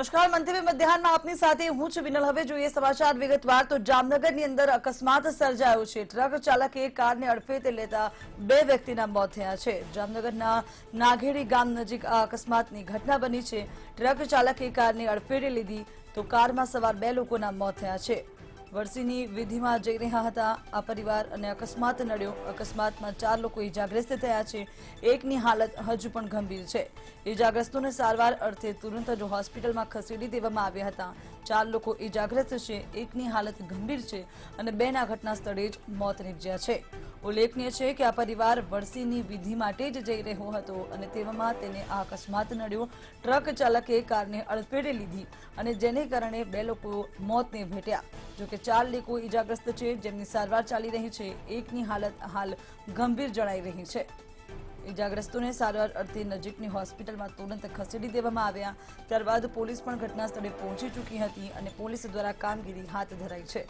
નમસ્કાર, મંતવ્ય મધ્યાહનમાં આપની સાથે હું છું વિનલ। હવે જોઈએ સમાચાર વિગતવાર। તો જામનગરની અંદર અકસ્માત સર્જાયો છે। ટ્રક ચાલકે કારને અડફેટે લેતા બે વ્યક્તિના મોત થયા છે। જામનગરના નાઘેડી ગામ નજીક આ અકસ્માતની ઘટના બની છે। ટ્રક ચાલકે કારને અડફેટે લીધી તો કારમાં સવાર બે લોકોના મોત થયા છે। વરસીની વિધિમાં જઈ રહ્યા હતા આ પરિવાર અને અકસ્માત નડ્યો। અકસ્માતમાં 4 લોકો ઇજાગ્રસ્ત થયા છે। એકની હાલત હજુ પણ ગંભીર છે। ઇજાગ્રસ્તોને સારવાર અર્થે તુરંત જ હોસ્પિટલમાં ખસેડી દેવામાં આવ્યા હતા। 4 લોકો ઇજાગ્રસ્ત છે, એકની હાલત ગંભીર છે અને બેના ઘટના સ્થળે જ મોત નીપજ્યા છે। ઉલ્લેખનીય છે કે આ પરિવાર વરસીની વિધિ માટે જ જઈ રહ્યો હતો અને તેવામાં તેને આ અકસ્માત નડ્યો। ટ્રક ચાલકે કારને અડફેટે લીધી અને જેને કારણે બે લોકો મોતને ભેટ્યા। જોકે 4 લોકો ઇજાગ્રસ્ત છે, જેમની સારવાર ચાલી રહી છે। એકની હાલત હાલ ગંભીર જણાઈ રહી છે। ઇજાગ્રસ્તોને સારવાર અર્થે નજીકની હોસ્પિટલમાં તુરંત ખસેડી દેવામાં આવ્યા। ત્યારબાદ પોલીસ પણ ઘટના સ્થળે પહોંચી ચૂકી હતી અને પોલીસ દ્વારા કામગીરી હાથ ધરાઈ છે।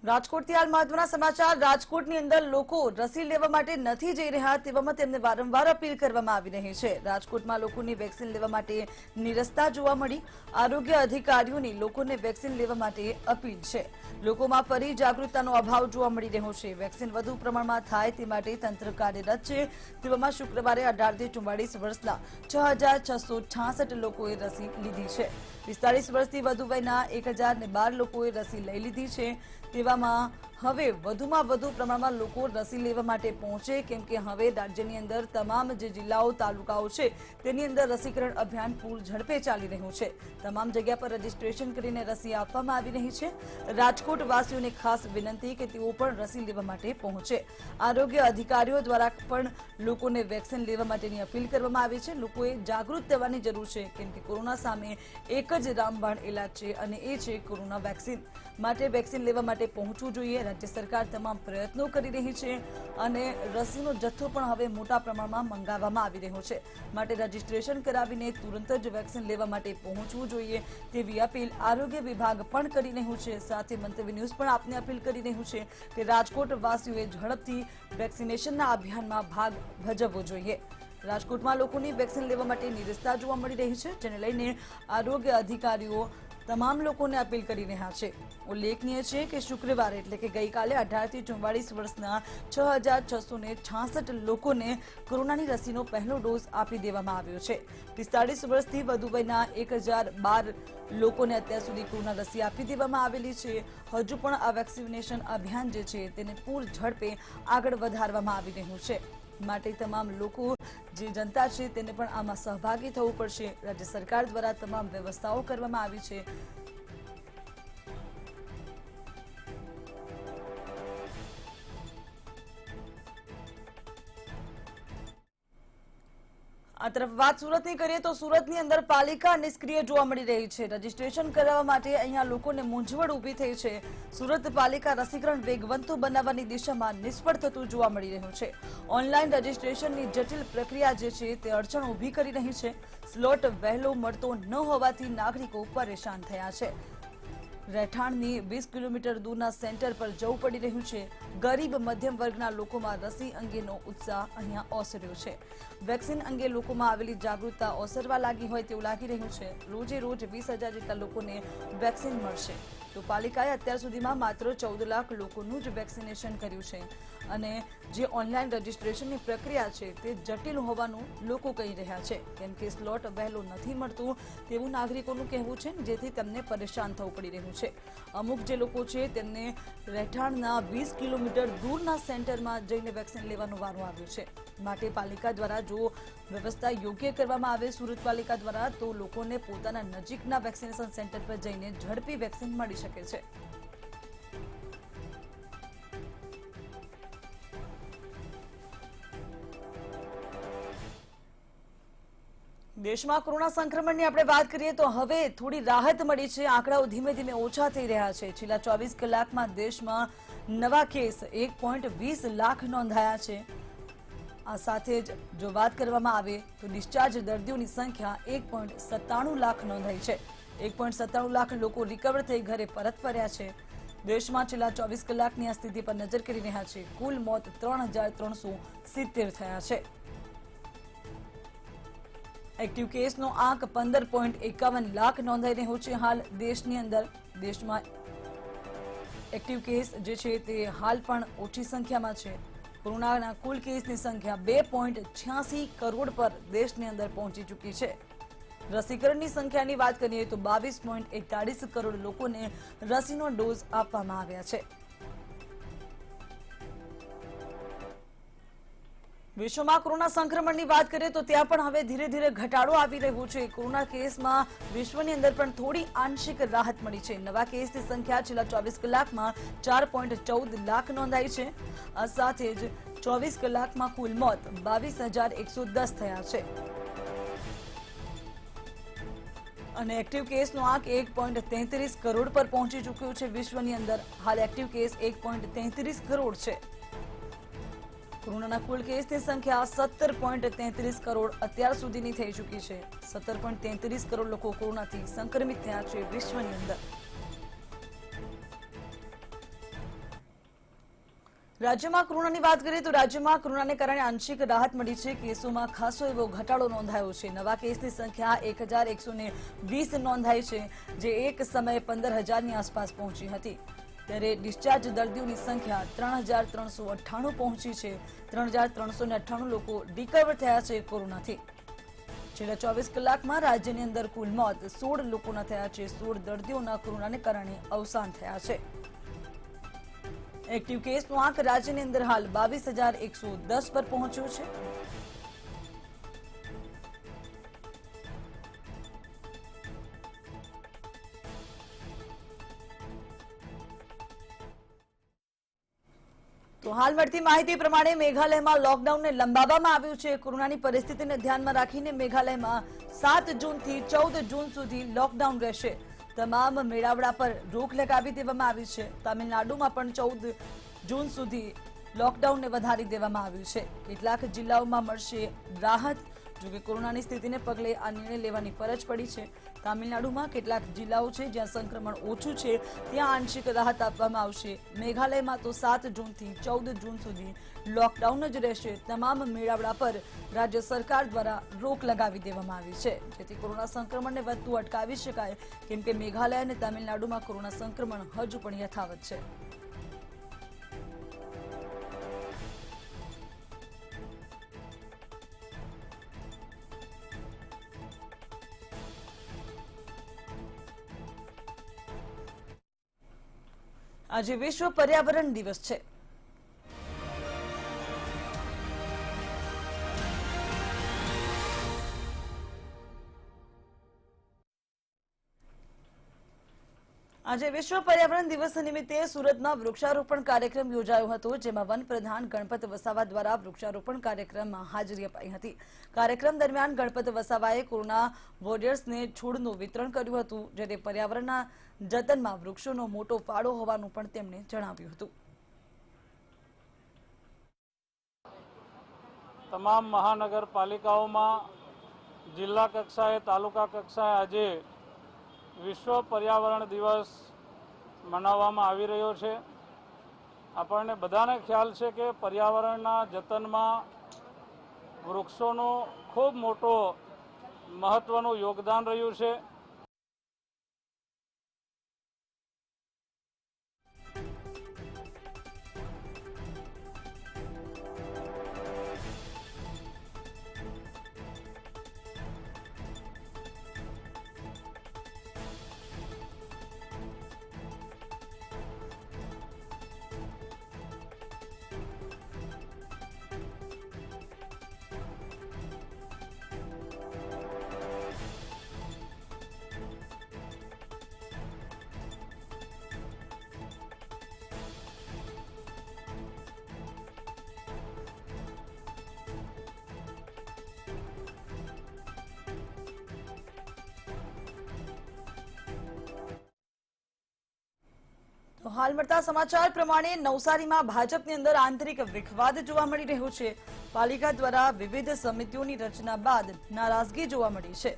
રાજકોટથી હાલ મહત્વના સમાચાર। રાજકોટની અંદર લોકો રસી લેવા માટે નથી જઈ રહ્યા, તેવામાં તેમને વારંવાર અપીલ કરવામાં આવી રહી છે। રાજકોટમાં લોકોની વેક્સિન લેવા માટે નિરસતા જોવા મળી। આરોગ્ય અધિકારીઓની લોકોને વેક્સિન લેવા માટે અપીલ છે। લોકોમાં ફરી જાગૃતતાનો અભાવ જોવા મળી રહ્યો છે। વેક્સિન વધુ પ્રમાણમાં થાય તે માટે તંત્ર કાર્યરત છે। તેવામાં શુક્રવારે 18 થી 44 વર્ષના 6666 લોકોએ રસી લીધી છે। 45 વર્ષથી વધુ વયના 1012 લોકોએ રસી લઈ લીધી છે। તેવામાં હવે વધુમાં વધુ પ્રમાણમાં લોકો રસી લેવા માટે પહોંચે, કેમ કે હવે રાજ્યની અંદર તમામ જે જિલ્લાઓ તાલુકાઓ છે તેની અંદર રસીકરણ અભિયાન પૂર ઝડપે ચાલી રહ્યું છે। તમામ જગ્યા પર રજીસ્ટ્રેશન કરીને રસી આપવામાં આવી રહી છે। રાજકોટ વાસીઓને ખાસ વિનંતી કે તેઓ પણ રસી લેવા માટે પહોંચે। આરોગ્ય અધિકારીઓ દ્વારા પણ લોકોને વેક્સિન લેવા માટેની અપીલ કરવામાં આવી છે। લોકોએ જાગૃત થવાની જરૂર છે, કેમ કે કોરોના સામે એક જ રામબાણ ઇલાજ છે અને એ છે કોરોના વેક્સિન। માટે વેક્સિન લેવા માટે પહોંચવું જોઈએ। રાજ્ય સરકાર તમામ પ્રયત્નો કરી રહી છે અને રસીનો જથ્થો પણ હવે મોટા પ્રમાણમાં મંગાવવામાં આવી રહ્યો છે। માટે રજીસ્ટ્રેશન કરાવીને તુરંત જ વેક્સિન લેવા માટે પહોંચવું જોઈએ તેવી અપીલ આરોગ્ય વિભાગ પણ કરી રહ્યું છે। સાથે મંતવ્ય ન્યૂઝ પણ આપને અપીલ કરી રહ્યું છે કે રાજકોટ વાસીઓએ ઝડપથી વેક્સિનેશનના અભિયાનમાં ભાગ ભજવવો જોઈએ। રાજકોટમાં લોકોની વેક્સિન લેવા માટે નિરસતા જોવા મળી રહી છે, જેને લઈને આરોગ્ય અધિકારીઓ તમામ લોકોને અપીલ કરી રહ્યા છે। ઉલ્લેખનીય છે કે શુક્રવારે એટલે કે ગઈકાલે 18 થી 44 વર્ષના 6666 લોકોને કોરોનાની રસીનો પહેલો ડોઝ આપી દેવામાં આવ્યો છે। 45 વર્ષથી વધુ વયના 1012 લોકોને અત્યાર સુધી કોરોના રસી આપી દેવામાં આવેલી છે। હજુ પણ આ વેક્સિનેશન અભિયાન જે છે તેને પૂર ઝડપે આગળ વધારવામાં આવી રહ્યું છે। માટે તમામ લોકો જે જનતા છે તેને પણ આમાં સહભાગી થવું પડશે। રાજ્ય સરકાર દ્વારા તમામ વ્યવસ્થાઓ કરવામાં આવી છે। આ તરફ વાત સુરતની કરીએ તો સુરતની અંદર પાલિકા નિષ્ક્રિય જોવા મળી રહી છે। રજીસ્ટ્રેશન કરાવવા માટે અહીંયા લોકોને મૂંઝવણ ઊભી થઈ છે। સુરત પાલિકા રસીકરણ વેગવંતુ બનાવવાની દિશામાં નિષ્ફળ થતું જોવા મળી રહ્યું છે। ઓનલાઈન રજીસ્ટ્રેશનની જટિલ પ્રક્રિયા જે છે તે અડચણ ઊભી કરી રહી છે। સ્લોટ વહેલો મળતો ન હોવાથી નાગરિકો પરેશાન થયા છે। રહેઠાણની 20 કિલોમીટર દૂરના સેન્ટર પર જવું પડી રહ્યું છે। ગરીબ મધ્યમ વર્ગના લોકોમાં રસી અંગેનો ઉત્સાહ અહીંયા ઓસર્યો છે। વેક્સિન અંગે લોકોમાં આવેલી જાગૃતતા ઓસરવા લાગી હોય તેવું લાગી રહ્યું છે। રોજે રોજ 20,000 જેટલા લોકોને વેક્સિન મળશે તો પાલિકાએ અત્યાર સુધીમાં માત્ર 14 લાખ લોકોનું જ વેક્સિનેશન કર્યું છે અને જે ઓનલાઈન રજીસ્ટ્રેશનની પ્રક્રિયા છે તે જટિલ હોવાનું લોકો કહી રહ્યા છે, કેમ કે સ્લોટ વહેલો નથી મળતું તેવું નાગરિકોનું કહેવું છે, જેથી તેમને પરેશાન થવું પડી રહ્યું છે। અમુક જે લોકો છે તેમને રહેઠાણના 20 કિલોમીટર દૂરના સેન્ટરમાં જઈને વેક્સિન લેવાનો વારો આવ્યો છે। માટે પાલિકા દ્વારા જો વ્યવસ્થા યોગ્ય કરવામાં આવે સુરત પાલિકા દ્વારા, તો લોકોને પોતાના નજીકના વેક્સિનેશન સેન્ટર પર જઈને ઝડપી વેક્સિન મળી શકે છે। દેશમાં કોરોના સંક્રમણની આપણે વાત કરીએ તો હવે થોડી રાહત મળી છે। આંકડાઓ ધીમે ધીમે ઓછા થઈ રહ્યા છે। છેલ્લા 24 કલાકમાં દેશમાં નવા કેસ 1.20 લાખ નોંધાયા છે। આ સાથે જ જો વાત કરવામાં આવે તો ડિસ્ચાર્જ દર્દીઓની સંખ્યા 1.97 લાખ નોંધાઈ છે। 1.97 લાખ લોકો રિકવર થઈ ઘરે પરત ફર્યા છે। દેશમાં છેલ્લા 24 કલાકની આ સ્થિતિ પર નજર કરી રહ્યા છે. કુલ મોત 3,370 થયા છે. એક્ટિવ કેસનો આંક 15.51 લાખ નોંધાઈ રહ્યો છે. હાલ દેશમાં એક્ટિવ કેસ જે છે તે હાલ પણ ઓછી સંખ્યામાં છે. કોરોનાના કુલ કેસની સંખ્યા 2.86 કરોડ પર દેશની અંદર પહોંચી ચૂકી છે. રસીકરણની સંખ્યાની વાત કરીએ તો 22.41 કરોડ લોકોને રસીનો ડોઝ આપવામાં આવ્યા છે. વિશ્વમાં કોરોના સંક્રમણની વાત કરીએ તો ત્યાં પણ હવે ધીરે ધીરે ઘટાડો આવી રહ્યો છે. કોરોના કેસમાં વિશ્વની અંદર પણ થોડી આંશિક રાહત મળી છે. નવા કેસની સંખ્યા છેલ્લા 24 કલાકમાં 4.14 લાખ નોંધાઈ છે. આ સાથે જ 24 કલાકમાં કુલ મોત 22,110 થયા છે અને એક્ટિવ કેસનો આંક 1.33 કરોડ પર પહોંચી ચૂક્યો છે. વિશ્વની અંદર હાલ એક્ટિવ કેસ 1.33 કરોડ છે. કોરોનાના કુલ કેસની સંખ્યા 17.33 કરોડ અત્યાર સુધીની થઈ ચૂકી છે. 17.33 કરોડ લોકો કોરોનાથી સંક્રમિત થયા છે વિશ્વની અંદર. રાજ્યમાં કોરોનાની વાત કરીએ તો રાજ્યમાં કોરોનાને કારણે આંશિક રાહત મળી છે. કેસોમાં ખાસો એવો ઘટાડો નોંધાયો છે. નવા કેસની સંખ્યા 1,120 નોંધાઈ છે, જે એક સમયે 15,000ની આસપાસ પહોંચી હતી. ત્યારે ડિસ્ચાર્જ દર્દીઓની સંખ્યા 3,398 પહોંચી છે. 3,398 લોકો રિકવર થયા છે કોરોનાથી. છેલ્લા 24 કલાકમાં રાજ્યની અંદર કુલ મોત 16 લોકોના થયા છે. 16 દર્દીઓના કોરોનાને કારણે અવસાન થયા છે. એક્ટિવ કેસનો આંક રાજ્યની અંદર હાલ 22,110 પર પહોંચ્યો છે. તો હાલ મળતી માહિતી પ્રમાણે મેઘાલયમાં લોકડાઉનને લંબાવવામાં આવ્યું છે. કોરોનાની પરિસ્થિતિને ધ્યાનમાં રાખીને મેઘાલયમાં 7 જૂનથી 14 જૂન સુધી લોકડાઉન રહેશે. તમામ મેળાવડા પર રોક લગાવી દેવામાં આવી છે. તામિલનાડુમાં પણ 14 જૂન સુધી લોકડાઉનને વધારી દેવામાં આવ્યું છે. કેટલાક જિલ્લાઓમાં મળશે રાહત. જોકે કોરોનાની સ્થિતિને પગલે આ નિર્ણય લેવાની ફરજ પડી છે. તામિલનાડુમાં કેટલાક જિલ્લાઓ છે જ્યાં સંક્રમણ ઓછું છે, ત્યાં આંશિક રાહત આપવામાં આવશે. મેઘાલયમાં તો 7 જૂનથી 14 જૂન સુધી લોકડાઉન જ રહેશે. તમામ મેળાવડા પર રાજ્ય સરકાર દ્વારા રોક લગાવી દેવામાં આવી છે, જેથી કોરોના સંક્રમણને વધતું અટકાવી શકાય, કેમ કે મેઘાલય અને તામિલનાડુમાં કોરોના સંક્રમણ હજુ પણ યથાવત છે. આજે વિશ્વ પર્યાવરણ દિવસ છે. આજે વિશ્વ પર્યાવરણ દિવસ નિમિત્તે સુરતમાં વૃક્ષારોપણ કાર્યક્રમ યોજાયો હતો, જેમાં વન પ્રધાન ગણપત વસાવા દ્વારા વૃક્ષારોપણ કાર્યક્રમમાં હાજરી અપાઈ હતી. કાર્યક્રમ દરમિયાન ગણપત વસાવાએ કોરોના વોરિયર્સને છોડનું વિતરણ કર્યું હતું, જ્યારે પર્યાવરણના જતનમાં વૃક્ષોનો મોટો ફાળો હોવાનું પણ તેમણે જણાવ્યું હતું. તમામ મહાનગરપાલિકાઓમાં જિલ્લા કક્ષાએ, તાલુકા કક્ષાએ આજે વિશ્વ પર્યાવરણ દિવસ મનાવવામાં આવી રહ્યો છે. આપણને બધાને ખ્યાલ છે કે પર્યાવરણના જતનમાં વૃક્ષોનો ખૂબ મોટો મહત્વનું યોગદાન રહ્યું છે. તો હાલ મળતા સમાચાર પ્રમાણે નવસારીમાં ભાજપની અંદર આંતરિક વિખવાદ જોવા મળી રહ્યો છે. પાલિકા દ્વારા વિવિધ સમિતિઓની રચના બાદ નારાજગી જોવા મળી છે.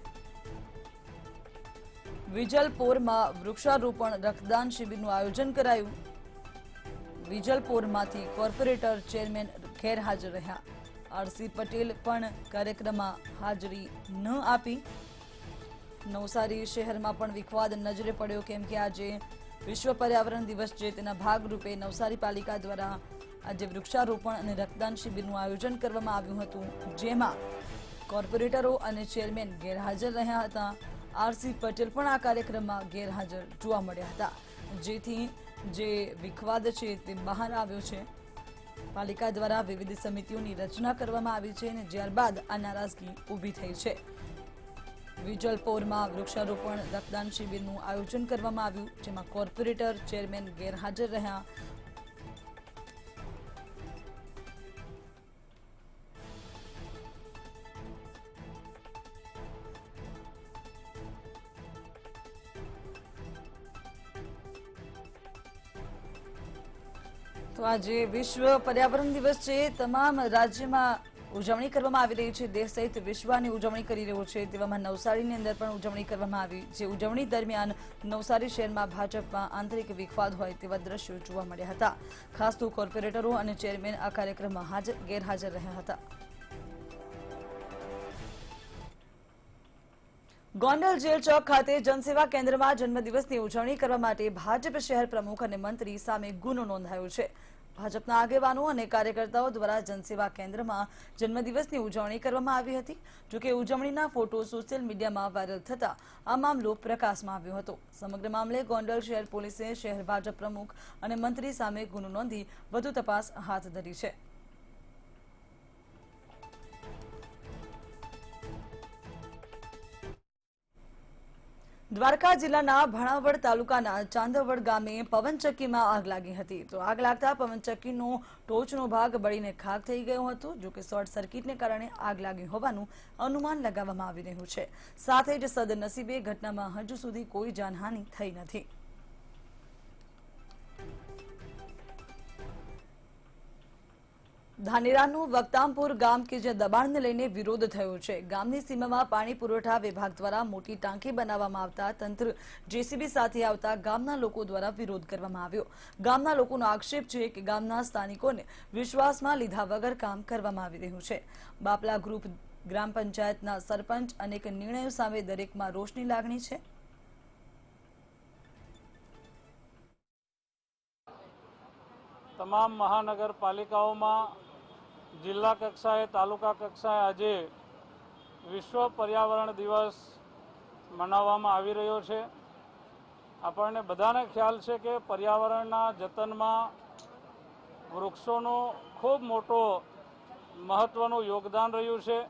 વિજલપોરમાં વૃક્ષારોપણ રક્તદાન શિબિરનું આયોજન કરાયું. વિજલપોરમાંથી કોર્પોરેટર ચેરમેન ગેરહાજર રહ્યા. આરસી પટેલ પણ કાર્યક્રમમાં હાજરી ન આપી. નવસારી શહેરમાં પણ વિખવાદ નજરે પડ્યો, કેમ કે આજે વિશ્વ પર્યાવરણ દિવસ છે તેના ભાગરૂપે નવસારી પાલિકા દ્વારા આજે વૃક્ષારોપણ અને રક્તદાન શિબિરનું આયોજન કરવામાં આવ્યું હતું, જેમાં કોર્પોરેટરો અને ચેરમેન ગેરહાજર રહ્યા હતા. આરસી પટેલ પણ આ કાર્યક્રમમાં ગેરહાજર જોવા મળ્યા હતા, જેથી જે વિખવાદ છે તે બહાર આવ્યો છે. પાલિકા દ્વારા વિવિધ સમિતિઓની રચના કરવામાં આવી છે અને ત્યારબાદ આ નારાજગી ઊભી થઈ છે. વિજલપોરમાં વૃક્ષારોપણ રક્તદાન શિબિરનું આયોજન કરવામાં આવ્યું, જેમાં કોર્પોરેટર ચેરમેન ગેરહાજર રહ્યા. તો આજે વિશ્વ પર્યાવરણ દિવસ છે. તમામ રાજ્યમાં ઉજવણી કરવામાં આવી રહી છે. દેશ સહિત વિશ્વની ઉજવણી કરી રહ્યો છે. તેવામાં નવસારીની અંદર પણ ઉજવણી કરવામાં આવી. જે ઉજવણી દરમિયાન નવસારી શહેરમાં ભાજપમાં આંતરિક વિખવાદ હોય તેવા દ્રશ્યો જોવા મળ્યા હતા. ખાસ તો કોર્પોરેટરો અને ચેરમેન આ કાર્યક્રમમાં ગેરહાજર રહ્યા હતા. ગોંડલ જેલ ચોક ખાતે જનસેવા કેન્દ્રમાં જન્મદિવસની ઉજવણી કરવા માટે ભાજપ શહેર પ્રમુખ અને મંત્રી સામે ગુનો નોંધાયો છે. ભાજપના આગેવાનો અને કાર્યકર્તાઓ દ્વારા જનસેવા કેન્દ્રમાં જન્મદિવસની ઉજવણી કરવામાં આવી હતી. જોકે ઉજવણીના ફોટો સોશિયલ મીડિયામાં વાયરલ થતા આ મામલો પ્રકાશમાં આવ્યો હતો. સમગ્ર મામલે ગોંડલ શહેર પોલીસે શહેર ભાજપ પ્રમુખ અને મંત્રી સામે ગુનો નોંધી વધુ તપાસ હાથ ધરી છે. દ્વારકા જિલ્લાના ભાણાવડ તાલુકાના ચાંદવડ ગામે પવનચક્કીમાં આગ લાગી હતી. તો આગ લાગતા પવનચક્કીનો ટોચનો ભાગ બળીને ખાક થઈ ગયો હતો. જોકે શોર્ટ સર્કિટને કારણે આગ લાગી હોવાનું અનુમાન લગાવવામાં આવી રહ્યું છે. સાથે જ સદનસીબે ઘટનામાં હજુ સુધી કોઈ જાનહાનિ થઈ નથી. ધાનેરાનું વક્તામપુર ગામ કે જે દબાણને લઈને વિરોધ થયો છે. ગામની સીમામાં પાણી પુરવઠા વિભાગ દ્વારા મોટી ટાંકી બનાવવામાં આવતા તંત્ર જેસીબી સાથે આવતા ગામના લોકો દ્વારા વિરોધ કરવામાં આવ્યો. ગામના લોકોનો આક્ષેપ છે કે ગામના સ્થાનિકોને વિશ્વાસમાં લીધા વગર કામ કરવામાં આવી રહ્યું છે. બાપલા ગ્રુપ ગ્રામ પંચાયતના સરપંચ અનેક નિર્ણયો સામે દરેકમાં રોષની લાગણી છે. તમામ મહાનગરપાલિકાઓમાં જિલ્લા કક્ષાએ તાલુકા કક્ષાએ આજે વિશ્વ પર્યાવરણ દિવસ મનાવવામાં આવી રહ્યો છે. આપણને બધાને ખ્યાલ છે કે પર્યાવરણના જતનમાં વૃક્ષોનું ખૂબ મોટો મહત્વનું યોગદાન રહ્યું છે.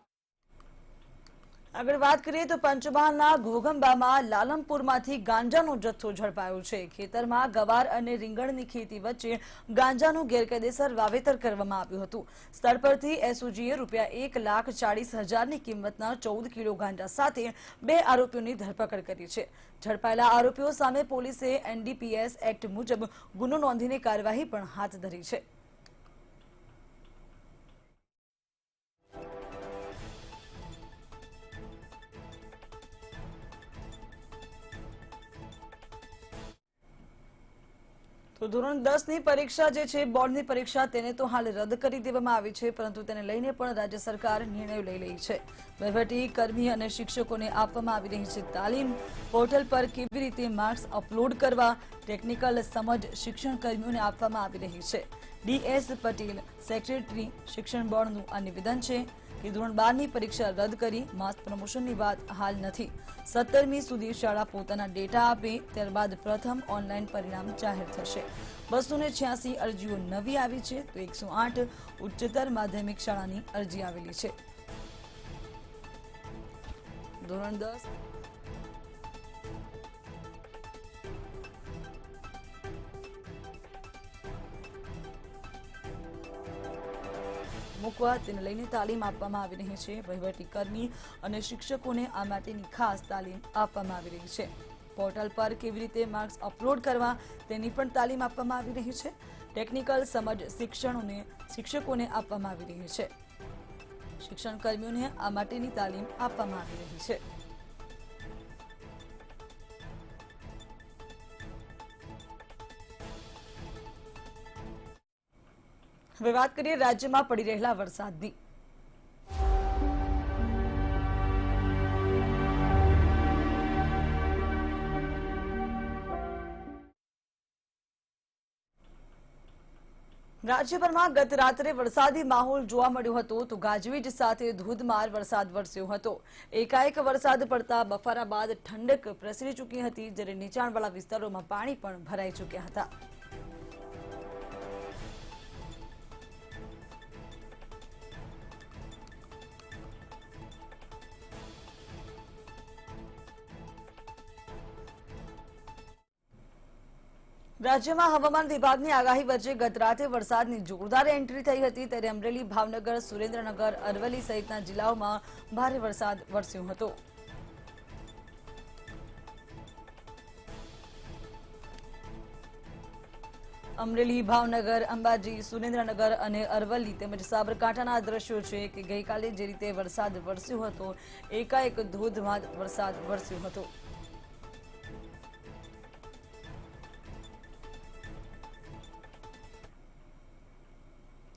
આગળ વાત કરીએ તો પંચમહાલના ઘોઘંબામાં લાલમપુરમાંથી ગાંજાનો જથ્થો ઝડપાયો છે. ખેતરમાં ગવાર અને રીંગણની ખેતી વચ્ચે ગાંજાનું ગેરકાયદેસર વાવેતર કરવામાં આવ્યું હતું. સ્થળ પરથી એસઓજીએ ₹1,40,000ની કિંમતના 14 કિલો ગાંજા સાથે 2 આરોપીઓની ધરપકડ કરી છે. ઝડપાયેલા આરોપીઓ સામે પોલીસે એનડીપીએસ એક્ટ મુજબ ગુનો નોંધીને કાર્યવાહી પણ હાથ ધરી છે. તો ધોરણ 10ની પરીક્ષા જે છે બોર્ડની પરીક્ષા તેને તો હાલ રદ કરી દેવામાં આવી છે, પરંતુ તેને લઈને પણ રાજ્ય સરકાર નિર્ણય લઈ રહી છે. વહીવટી કર્મી અને શિક્ષકોને આપવામાં આવી રહી છે તાલીમ. પોર્ટલ પર કેવી રીતે માર્ક્સ અપલોડ કરવા, ટેકનિકલ સમજ શિક્ષણ કર્મીઓને આપવામાં આવી રહી છે. ડીએસ પટેલ સેક્રેટરી શિક્ષણ બોર્ડનું આ નિવેદન છે કે ધોરણ 12ની પરીક્ષા રદ કરી માસ પ્રમોશનની વાત હાલ નથી. 17મી સુધી શાળા પોતાના ડેટા આપે, ત્યારબાદ પ્રથમ ઓનલાઈન પરિણામ જાહેર થશે. 286 અરજીઓ નવી આવી છે, તો 108 ઉચ્ચતર માધ્યમિક શાળાની અરજી આવેલી છે. ધોરણ 10 મૂકવા તેને લઈને તાલીમ આપવામાં આવી રહી છે. વહીવટી કર્મી અને શિક્ષકોને આ માટેની ખાસ તાલીમ આપવામાં આવી રહી છે. પોર્ટલ પર કેવી રીતે માર્ક્સ અપલોડ કરવા તેની પણ તાલીમ આપવામાં આવી રહી છે. ટેકનિકલ સમજ શિક્ષકોને આપવામાં આવી રહી છે. શિક્ષણ કર્મીઓને આ માટેની તાલીમ આપવામાં આવી રહી છે. હવે વાત કરીએ રાજ્યમાં પડી રહેલા વરસાદની. રાજ્યભરમાં ગત રાત્રે વરસાદી માહોલ જોવા મળ્યો હતો તો ગાજવીજ સાથે ધોધમાર વરસાદ વરસ્યો હતો. એકાએક વરસાદ પડતા બફારા બાદ ઠંડક પ્રસરી ચૂકી હતી, જ્યારે નીચાણવાળા વિસ્તારોમાં પાણી પણ ભરાઈ ચૂક્યા હતા. રાજ્યમાં હવામાન વિભાગની આગાહી વચ્ચે ગત રાતે વરસાદની જોરદાર એન્ટ્રી થઈ હતી, ત્યારે અમરેલી, ભાવનગર, સુરેન્દ્રનગર, અરવલ્લી સહિતના જિલ્લાઓમાં ભારે વરસાદ વરસ્યો હતો. અમરેલી, ભાવનગર, અંબાજી, સુરેન્દ્રનગર અને અરવલ્લી તેમજ સાબરકાંઠાના દ્રશ્યો છે કે ગઈકાલે જે રીતે વરસાદ વરસ્યો હતો, એકાએક ધોધમાર વરસાદ વરસ્યો હતો.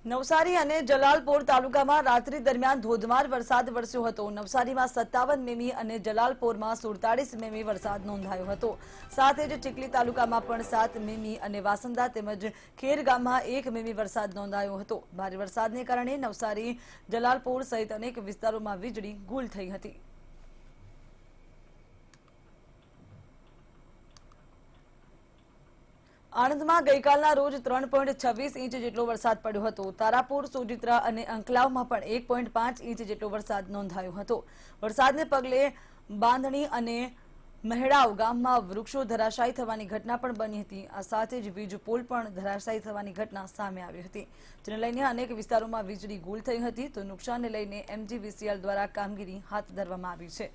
નવસારી અને જલાલપોર તાલુકામાં રાત્રિ દરમિયાન ધોધમાર વરસાદ વરસ્યો હતો. નવસારીમાં 57 મીમી અને જલાલપોરમાં 47 મીમી વરસાદ નોંધાયો હતો. સાથે જ ચીખલી તાલુકામાં પણ 7 મીમી અને વાસંદા તેમજ ખેર ગામમાં 1 મીમી વરસાદ નોંધાયો હતો. ભારે વરસાદને કારણે નવસારી, જલાલપોર સહિત અનેક વિસ્તારોમાં વીજળી ગુલ થઈ હતી. આણંદમાં ગઈકાલના રોજ 3.26 ઇંચ જેટલો વરસાદ પડ્યો હતો. તારાપુર, સોજિત્રા અને અંકલાવમાં પણ 1.5 ઇંચ જેટલો વરસાદ નોંધાયો હતો. વરસાદને પગલે બાંધણી અને મહેડાવ ગામમાં વૃક્ષો ધરાશાયી થવાની ઘટના પણ બની હતી. આ સાથે જ વીજ પોલ પણ ધરાશાયી થવાની ઘટના સામે આવી હતી, જેને લઈને અનેક વિસ્તારોમાં વીજળી ગુલ થઈ હતી. તો નુકસાનને લઈને MGVCL દ્વારા કામગીરી હાથ ધરવામાં આવી છે.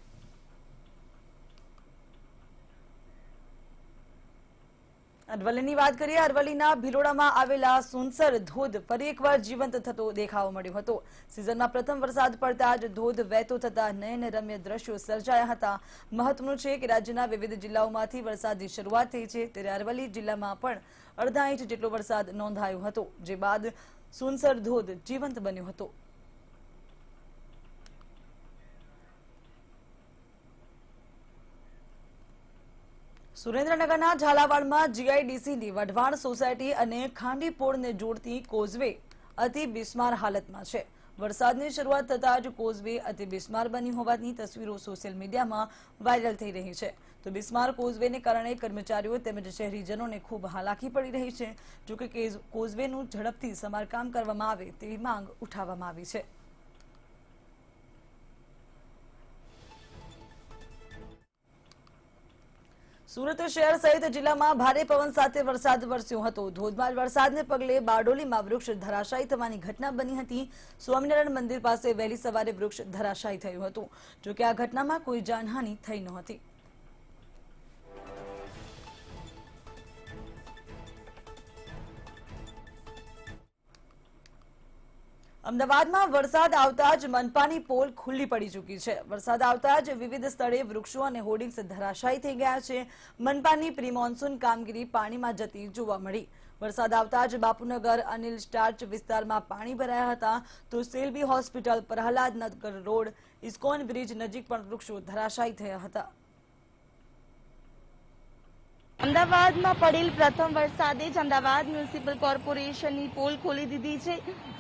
અરવલ્લીની વાત કરીએ. અરવલ્લીના ભિલોડામાં આવેલા સુનસર ધોધ ફરી એકવાર જીવંત થતો દેખાવા મળ્યો હતો. સિઝનમાં પ્રથમ વરસાદ પડતા જ ધોધ વહેતો થતા નયનરમ્ય દ્રશ્યો સર્જાયા હતા. મહત્વનું છે કે રાજ્યના વિવિધ જિલ્લાઓમાંથી વરસાદની શરૂઆત થઈ છે, ત્યારે અરવલ્લી જિલ્લામાં પણ અડધા ઇંચ જેટલો વરસાદ નોંધાયો હતો, જે બાદ સુનસર ધોધ જીવંત બન્યો હતો. સુરેન્દ્રનગરના ઝાલાવાડમાં GIDCની વઢવાણ સોસાયટી અને ખાંડીપોળને જોડતી કોઝવે અતિ બિસ્માર હાલતમાં છે. વરસાદની શરૂઆત થતાં જ કોઝવે અતિ બિસ્માર બની હોવાની તસવીરો સોશિયલ મીડિયામાં વાયરલ થઈ રહી છે. તો બિસ્માર કોઝવેને કારણે કર્મચારીઓ તેમજ શહેરીજનોને ખૂબ હાલાકી પડી રહી છે. જોકે કોઝવેનું ઝડપથી સમારકામ કરવામાં આવે તેવી માંગ ઉઠાવવામાં આવી છે. સુરત શહેર સહિત જિલ્લામાં ભારે પવન સાથે વરસાદ વરસ્યો હતો. ધોધમાર વરસાદને પગલે બારડોલીમાં વૃક્ષ ધરાશાયી થવાની ઘટના બની હતી. સ્વામિનારાયણ મંદિર પાસે વહેલી સવારે વૃક્ષ ધરાશાયી થયું હતું. જોકે આ ઘટનામાં કોઈ જાનહાનિ થઈ નહોતી. અમદાવાદમાં વરસાદ આવતા જ મનપાની પોલ ખુલ્લી પડી ચૂકી છે. વરસાદ આવતા જ વિવિધ સ્થળે વૃક્ષો અને હોર્ડિંગ્સ ધરાશાયી થઈ ગયા છે. મનપાની પ્રી મોન્સૂન કામગીરી પાણીમાં જતી જોવા મળી. વરસાદ આવતા જ બાપુનગર, અનિલ સ્ટાર્ચ વિસ્તારમાં પાણી ભરાયા હતા. તો Shalby hospital, Prahlad Nagar road, ISKCON bridge નજીક પણ વૃક્ષો ધરાશાયી થયા હતા. અમદાવાદમાં પડેલ પ્રથમ વરસાદે જ અમદાવાદ મ્યુનિસિપલ કોર્પોરેશનની પોલ ખોલી દીધી છે.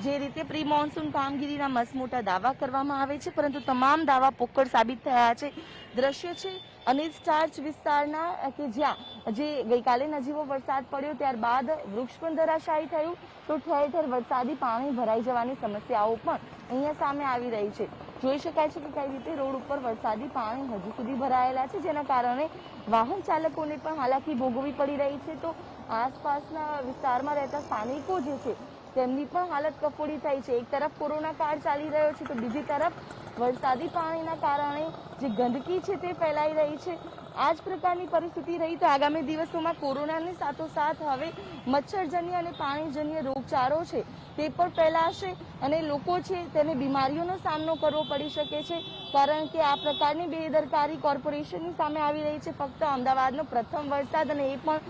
જે રીતે પ્રી મોન્સૂન કામગીરીના મસમોટા દાવા કરવામાં આવે છે, પરંતુ તમામ દાવા પોકળ સાબિત થયા છે. દ્રશ્ય છે અનિલ સ્ટાર્ચ વિસ્તારના, કે જ્યાં જે ગઈકાલે નજીવો વરસાદ પડ્યો ત્યારબાદ વૃક્ષ પણ ધરાશાયી થયું. તો ઠેર ઠેર વરસાદી પાણી ભરાઈ જવાની સમસ્યાઓ પણ અહીંયા સામે આવી રહી છે. જોઈ શકાય છે કે કઈ રીતે રોડ ઉપર વરસાદી પાણી હજુ સુધી ભરાયેલા છે, જેના કારણે વાહન ચાલકોને પણ હાલાકી ભોગવવી પડી રહી છે. તો આસપાસના વિસ્તારમાં રહેતા સ્થાનિકો જે છે તેમની પણ હાલત કફોડી થઈ છે. એક તરફ કોરોના કાળ ચાલી રહ્યો છે, તો બીજી તરફ વરસાદી પાણીના કારણે જે ગંદકી છે તે ફેલાઈ રહી છે. આ જ પ્રકારની પરિસ્થિતિ રહી તો આગામી દિવસોમાં કોરોનાની સાથોસાથ હવે મચ્છરજન્ય અને પાણીજન્ય રોગચાળો છે તે પણ ફેલાશે અને લોકો છે તેને બીમારીઓનો સામનો કરવો પડી શકે છે, કારણ કે આ પ્રકારની બેદરકારી કોર્પોરેશનની સામે આવી રહી છે. ફક્ત અમદાવાદનો પ્રથમ વરસાદ અને એ પણ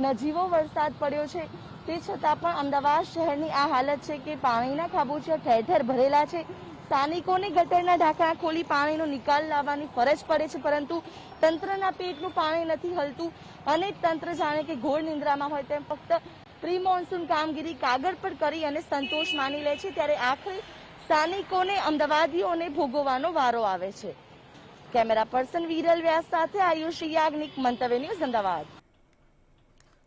નજીવો વરસાદ પડ્યો છે. તે છતાં પણ અમદાવાદ શહેરની આ હાલત છે કે પાણીના ખાબોચિયા ઠેર ઠેર ભરેલા છે. સ્થાનિકોને ગટરના ઢાંકણા ખોલી પાણીનો નિકાલ લાવવાની ફરજ પડે છે, પરંતુ તંત્રના પેટનું પાણી નથી હલતું અને તંત્ર જાણે કે ઘોર નિંદ્રામાં હોય તેમ ફક્ત પ્રી મોન્સૂન કામગીરી કાગળ પર કરી અને સંતોષ માની લે છે. ત્યારે આખરે સ્થાનિકોને અમદાવાદીઓને ભોગવવાનો વારો આવે છે. કેમેરા પર્સન વિરલ વ્યાસ સાથે આયુષી યાજ્ઞિક, મંતવ્ય ન્યૂઝ, અમદાવાદ.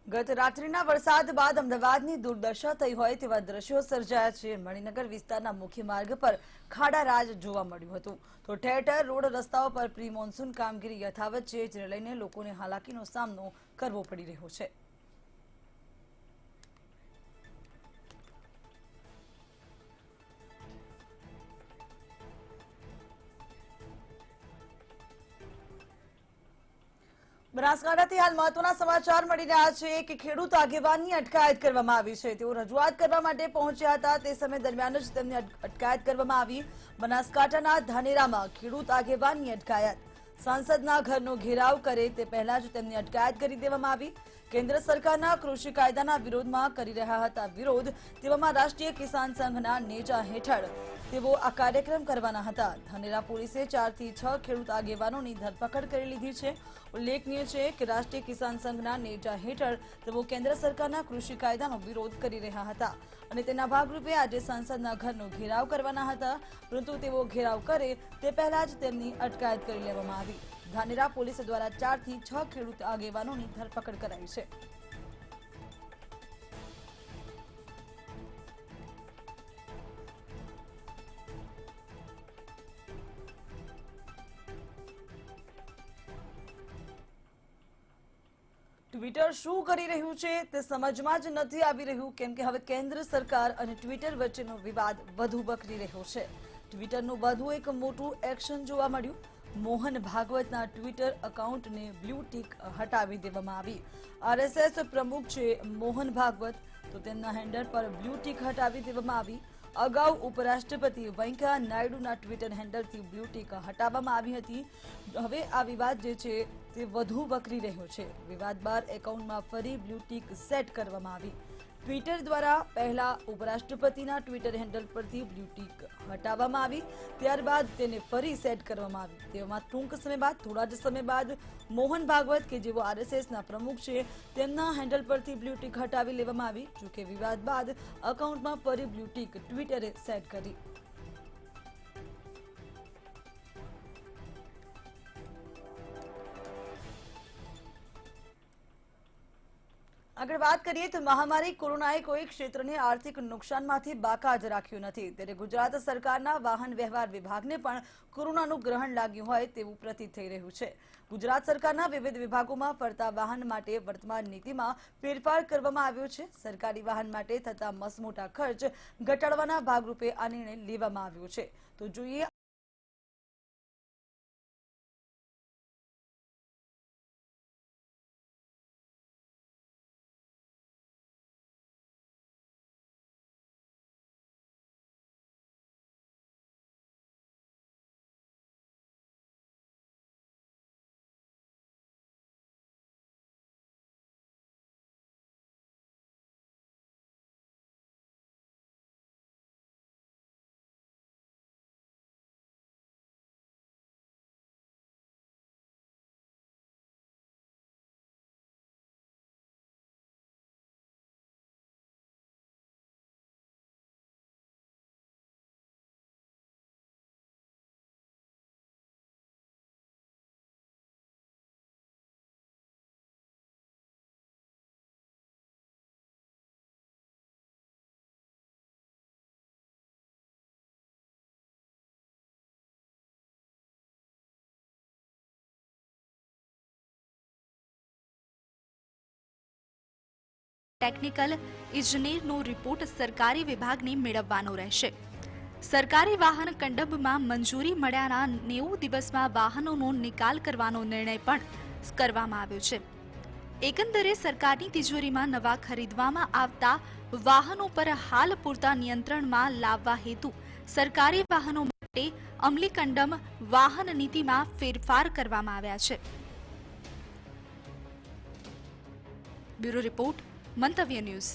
ગત રાત્રિના વરસાદ બાદ અમદાવાદની દુર્દશા થઈ હોય તેવા દ્રશ્યો સર્જાયા છે. મણિનગર વિસ્તારના મુખ્ય માર્ગ પર ખાડા રાજ જોવા મળ્યું હતું, તો ઠેર ઠેર રોડ રસ્તાઓ પર પ્રી મોન્સૂન કામગીરી યથાવત છે, જેને લઈને લોકોને હાલાકીનો સામનો કરવો પડી રહ્યો છે. બનાસકાંઠાથી હાલ મહત્વના સમાચાર મળી રહ્યા છે કે ખેડૂત આગેવાનની અટકાયત કરવામાં આવી છે. તેઓ રજૂઆત કરવા માટે પહોંચ્યા હતા, તે સમય દરમિયાન જ તેમની અટકાયત કરવામાં આવી. બનાસકાંઠાના ધાનેરામાં ખેડૂત આગેવાનની અટકાયત. સાંસદના ઘરનો ઘેરાવ કરે તે પહેલા જ તેમની અટકાયત કરી દેવામાં આવી. કેન્દ્ર સરકારના કૃષિ કાયદાના વિરોધમાં કરી રહ્યા હતા વિરોધ, તેવામાં રાષ્ટ્રીય કિસાન સંઘના નેજા હેઠળ તેઓ આ કાર્યક્રમ કરવાના હતા. ધાનેરા પોલીસે 4 થી 6 ખેડૂત આગેવાનોની ધરપકડ કરી લીધી છે. ઉલ્લેખનીય છે કે રાષ્ટ્રીય કિસાન સંઘના નેજા હેઠળ તેઓ કેન્દ્ર સરકારના કૃષિ કાયદાનો વિરોધ કરી રહ્યા હતા અને તેના ભાગરૂપે આજે સંસદના ઘરનો ઘેરાવ કરવાના હતા, પરંતુ તેઓ ઘેરાવ કરે તે પહેલા જ તેમની અટકાયત કરી લેવામાં આવી. ધાનેરા પોલીસ દ્વારા 4 થી 6 ખેડૂત આગેવાનોની ધરપકડ કરાઈ છે. ટ્વિટર શું કરી રહ્યું છે તે સમજમાં જ નથી આવી રહ્યું, કેમ કે હવે કેન્દ્ર સરકાર અને ટ્વિટર વચ્ચેનો વિવાદ વધુ વકરી રહ્યો છે. ટ્વિટરનું વધુ એક મોટું એક્શન જોવા મળ્યું. મોહન ભાગવતના ટ્વિટર એકાઉન્ટને બ્લુ ટિક હટાવી દેવામાં આવી. આરએસએસ પ્રમુખ છે મોહન ભાગવત, તો તેમના હેન્ડલ પર બ્લુ ટિક હટાવી દેવામાં આવી. અગાઉ ઉપરાષ્ટ્રપતિ વેંકૈયા નાયડુના ટ્વિટર હેન્ડલથી બ્લુ ટિક હટાવવામાં આવી હતી. હવે આ વિવાદ જે છે તે વધુ વકરી રહ્યો છે. વિવાદ બાદ એકાઉન્ટમાં ફરી બ્લુ ટિક સેટ કરવામાં આવી. ટ્વિટર દ્વારા પહેલા ઉપરાષ્ટ્રપતિના ટ્વિટર હેન્ડલ પરથી બ્લુ ટિક હટાવવામાં આવી, ત્યારબાદ તેને ફરી સેટ કરવામાં આવી. તેમાં ટૂંક સમય બાદ, થોડા જ સમય બાદ મોહન ભાગવત કે જેઓ આરએસએસના પ્રમુખ છે તેમના હેન્ડલ પરથી બ્લુ ટિક હટાવી લેવામાં આવી. જોકે વિવાદ બાદ એકાઉન્ટમાં ફરી બ્લુ ટિક ટ્વિટરે સેટ કરી. આગળ વાત કરીએ તો મહામારી કોરોનાએ કોઈ ક્ષેત્રને આર્થિક નુકસાનમાંથી બાકાત રાખ્યું નથી. ત્યારે ગુજરાત સરકારના વાહન વ્યવહાર વિભાગને પણ કોરોનાનું ગ્રહણ લાગ્યું હોય તેવું પ્રતીત થઈ રહ્યું છે. ગુજરાત સરકારના વિવિધ વિભાગોમાં ફરતા વાહન માટે વર્તમાન નીતિમાં ફેરફાર કરવામાં આવ્યો છે. સરકારી વાહન માટે થતા મસમોટા ખર્ચ ઘટાડવાના ભાગરૂપે આ નિર્ણય લેવામાં આવ્યો છે. તો જોઈએ ટેકનિકલ ઇજનેરનો રિપોર્ટ સરકારી વિભાગને મેળવવાનો રહેશે. સરકારી વાહન કંડબમાં મંજૂરી મળ્યાના 90 દિવસમાં વાહનોનો નિકાલ કરવાનો નિર્ણય પણ કરવામાં આવ્યો છે. એકંદરે સરકારની તિજોરીમાં નવા ખરીદવામાં આવતા વાહનો પર હાલ પૂરતા નિયંત્રણમાં લાવવા હેતુ સરકારી વાહનો માટે અમલીકંડમ વાહન નીતિમાં ફેરફાર કરવામાં આવ્યા છે. બ્યુરો રિપોર્ટ, મંતવ્ય ન્યૂઝ.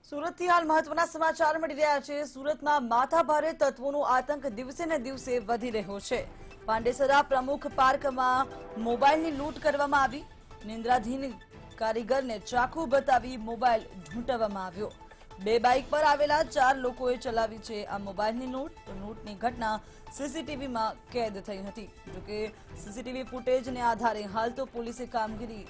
સુરતથી હાલ મહત્વના સમાચાર મળી રહ્યા છે। સુરતમાં માથાભારે તત્વોનો આતંક દિવસે ને દિવસે વધી રહ્યો છે। પાંડેસરા પ્રમુખ પાર્કમાં મોબાઈલની લૂંટ કરવામાં આવી। નિંદ્રાધીન કારીગરને ચાકુ બતાવી મોબાઈલ ઢૂંટવામાં આવ્યો। બે બાઇક પર આવેલા 4 લોકોએ ચલાવી છે આ મોબાઈલની લૂંટ। લૂંટની ઘટના સીસીટીવીમાં કેદ થઈ હતી। જોકે સીસીટીવી ફૂટેજને આધારે હાલ તો પોલીસે કામગીરી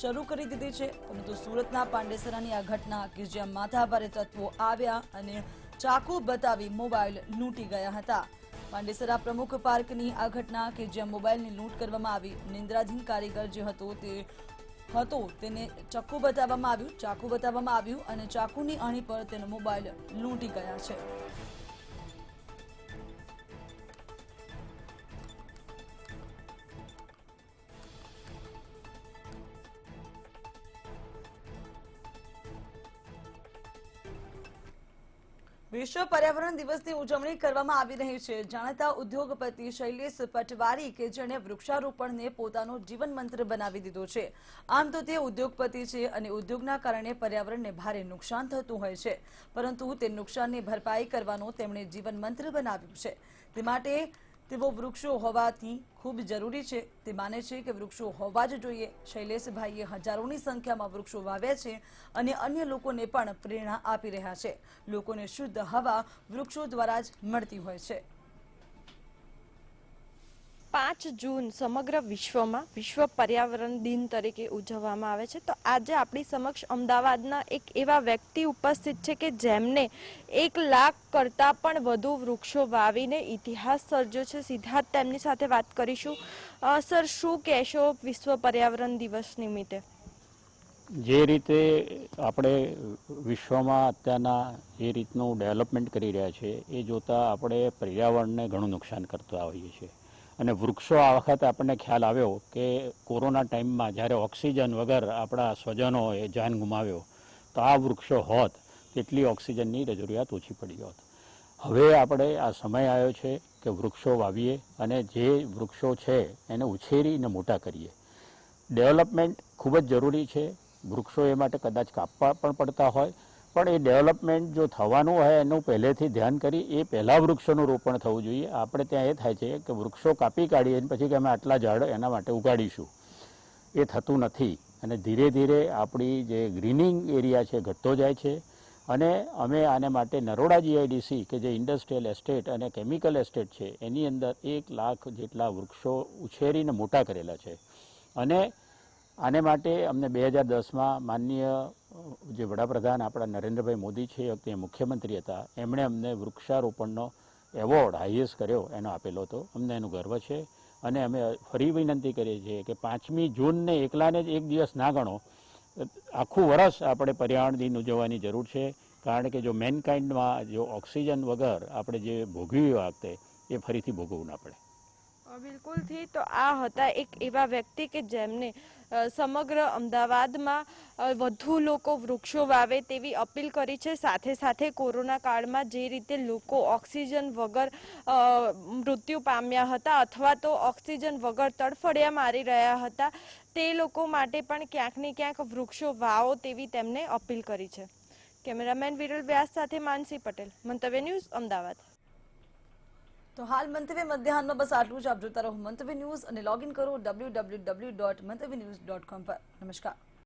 શરૂ કરી દીધી છે। પરંતુ સુરતના પાંડેસરાની આ ઘટના કે જ્યાં માથાભારે તત્વો આવ્યા અને ચાકુ બતાવી મોબાઈલ લૂંટી ગયા હતા। પાંડેસરા પ્રમુખ પાર્કની આ ઘટના કે જ્યાં મોબાઈલની લૂંટ કરવામાં આવી। નિંદ્રાધીન કારીગર જે હતો તેને ચાકુ બતાવવામાં આવ્યું અને ચાકુની અણી પર તેનો મોબાઈલ લૂંટી ગયા છે। વિશ્વ પર્યાવરણ દિવસની ઉજવણી કરવામાં આવી રહી છે। જાણીતા ઉદ્યોગપતિ શૈલેષ પટવારી કે જેણે વૃક્ષારોપણને પોતાનો જીવન મંત્ર બનાવી દીધો છે। આમ તો તે ઉદ્યોગપતિ છે અને ઉદ્યોગના કારણે પર્યાવરણને ભારે નુકસાન થતું હોય છે, પરંતુ તે નુકસાનની ભરપાઈ કરવાનો તેમણે જીવન મંત્ર બનાવ્યું છે। તે માટે તેઓ વૃક્ષો હોવાથી ખૂબ જરૂરી છે। તે માને છે કે વૃક્ષો હોવા જ જોઈએ। શૈલેષભાઈએ હજારોની સંખ્યામાં વૃક્ષો વાવ્યા છે અને અન્ય લોકોને પણ પ્રેરણા આપી રહ્યા છે। લોકોને શુદ્ધ હવા વૃક્ષો દ્વારા જ મળતી હોય છે। 5 જૂન સમગ્ર વિશ્વમાં વિશ્વ પર્યાવરણ દિન તરીકે ઉજવવામાં આવે છે। તો આજે આપણી સમક્ષ અમદાવાદના એક એવા વ્યક્તિ ઉપસ્થિત છે કે જેમને 1 લાખ કરતાં પણ વધુ વૃક્ષો વાવીને ઇતિહાસ સર્જ્યો છે। સીધા જ તેમની સાથે વાત કરીશું। સર, શું કહેશો વિશ્વ પર્યાવરણ દિવસ નિમિત્તે? જે રીતે આપણે વિશ્વમાં અત્યારના જે રીતનું ડેવલપમેન્ટ કરી રહ્યા છે એ જોતાં આપણે પર્યાવરણને ઘણું નુકસાન કરતા હોઈએ છીએ। અને વૃક્ષો આ વખતે આપણને ખ્યાલ આવ્યો કે કોરોના ટાઈમમાં જ્યારે ઓક્સિજન વગર આપણા સ્વજનોએ જાન ગુમાવ્યો તો આ વૃક્ષો હોત તેટલી ઓક્સિજનની જરૂરિયાત ઓછી પડી હોત। હવે આપણે આ સમય આવ્યો છે કે વૃક્ષો વાવીએ અને જે વૃક્ષો છે એને ઉછેરીને મોટા કરીએ। ડેવલપમેન્ટ ખૂબ જ જરૂરી છે। વૃક્ષો એ માટે કદાચ કાપવા પણ પડતા હોય, પણ એ ડેવલપમેન્ટ જો થવાનું હોય એનું પહેલેથી ધ્યાન કરી એ પહેલાં વૃક્ષોનું રોપણ થવું જોઈએ। આપણે ત્યાં એ થાય છે કે વૃક્ષો કાપી કાઢીએ અને પછી કે અમે આટલા ઝાડ એના માટે ઉગાડીશું, એ થતું નથી અને ધીરે ધીરે આપણી જે ગ્રીનિંગ એરિયા છે ઘટતો જાય છે। અને અમે આને માટે નરોડા જીઆઈડીસી કે જે ઇન્ડસ્ટ્રીયલ એસ્ટેટ અને કેમિકલ એસ્ટેટ છે એની અંદર 1 લાખ જેટલા વૃક્ષો ઉછેરીને મોટા કરેલા છે। અને આને માટે અમને 2010માં માનનીય જે વડાપ્રધાન આપણા નરેન્દ્રભાઈ મોદી છે એ વખતે મુખ્યમંત્રી હતા, એમણે અમને વૃક્ષારોપણનો એવોર્ડ હાઈએસ્ટ કર્યો એનો આપેલો હતો। અમને એનું ગર્વ છે અને અમે ફરી વિનંતી કરીએ છીએ કે 5મી જૂનને એકલાને જ એક દિવસ ના ગણો, આખું વર્ષ આપણે પર્યાવરણ દિન ઉજવવાની જરૂર છે। કારણ કે જો મેનકાઇન્ડમાં જો ઓક્સિજન વગર આપણે જે ભોગવી વખતે એ ફરીથી ભોગવવું ના પડે। બિલકુલથી। તો આ હતા એક એવા વ્યક્તિ કે જેમને સમગ્ર અમદાવાદમાં વધુ લોકો વૃક્ષો વાવે તેવી અપીલ કરી છે। સાથે સાથે કોરોના કાળમાં જે રીતે લોકો ઓક્સિજન વગર મૃત્યુ પામ્યા હતા અથવા તો ઓક્સિજન વગર તડફડિયા મારી રહ્યા હતા, તે લોકો માટે પણ ક્યાંક ને ક્યાંક વૃક્ષો વાવો તેવી તેમને અપીલ કરી છે। કેમેરામેન વિરલ વ્યાસ સાથે માનસી પટેલ, મંતવ્ય ન્યૂઝ, અમદાવાદ। તો હાલ મંતવ્ય મધ્યાહનમાં બસ આટલું જ। આપ જોતા રહો મંતવ્ય ન્યૂઝ અને લોગિન કરો www.mantavynews.com પર। નમસ્કાર।